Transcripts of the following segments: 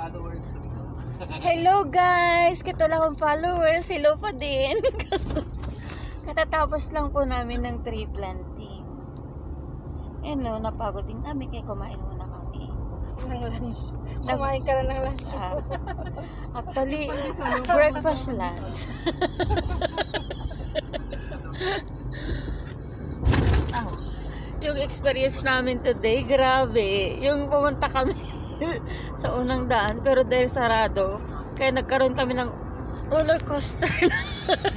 followers. Hello guys! Kita lang ang followers. Hello pa din. Katatapos lang po namin ng tree planting. No, napagod din kami kaya kumain muna kami. Ng lunch. Kumain ka na ng lunch. Actually, breakfast lunch. Yung experience namin today, grabe. Yung pumunta kami sa unang daan, pero dahil sarado, kaya nagkaroon kami ng roller coaster.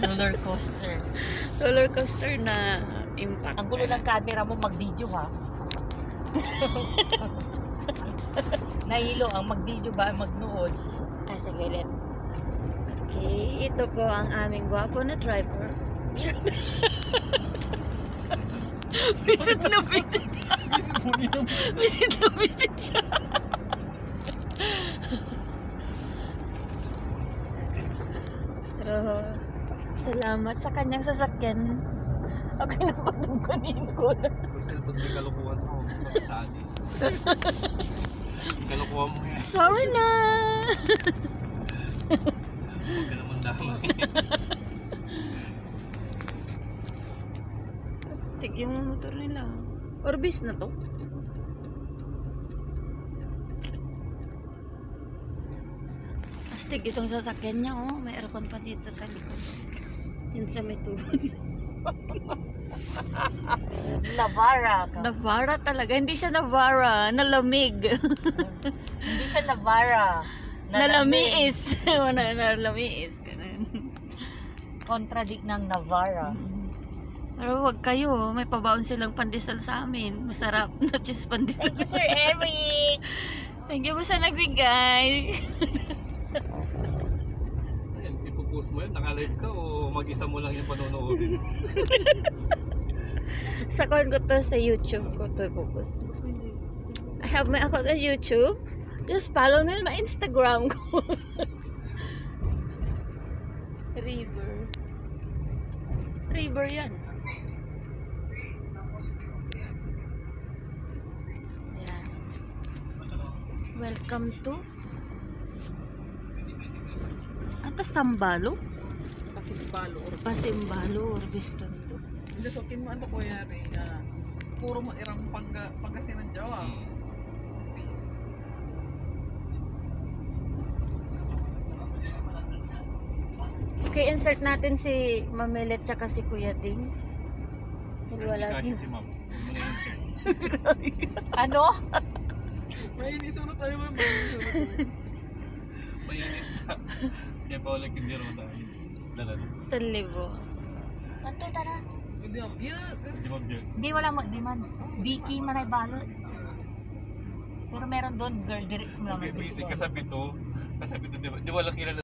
Roller coaster na impact. Ang gulo ng camera mo, mag-video ha. Nahilo ang mag-video ba, magnood. Sige ulit. Okay, ito po ang aming gwapo na driver. Visit na visit. Visit na visit siya. Pero salamat sa kanyang sasakyan. Okay na patungkanin ko na. Kung cellphone may kalukuhan mo, sa atin. Kalukuhan mo yan. Sorry na! Huwag ka naman damay. Astig yung motor nila. Orbis na to. Astig itong sasakyan niya, oh. May aircon pa dito sa likod. Yun sa may tuhod. Navara ka. Navara talaga. Hindi siya Navara. Nalamig. Hindi siya Navara. Nalamiis. Nalamiis. Contradict ng Navara. Pero wag kayo. May pabaon silang pandesal sa amin. Masarap na cheese pandesal. Thank you, Sir Eric. Thank you po sa nagbigay. Ayan, ipopost mo yun, naka-live ka o mag-isa mo lang yung panonoodin? Sa account ko to, sa YouTube ko to ipopost. I have my account on YouTube. Just follow me on my Instagram ko. River yan. Yeah. Welcome to Sambalo? Pasimbalo or Bistondo. Hindi, so kinmaan to kuya rin. Puro mo irang pangkasinan Jawa. Peace. Okay, insert natin si Mamilet tsaka si Kuya Ding. Wala Kasi si... si ma'am. Ano? May inisunod tayo ba? May inisunod. Mainit na. Kaya pa ulit hindi rin tayo. Dalan. 1,000. Anto, tara. Hindi ako. Yeah. Di ba biyag? Di, wala mo. Di man. Diki man ay balot. Pero meron doon, girl, direct mo Okay, naman. busy kasabi to. Kasabi to, di ba lang kilala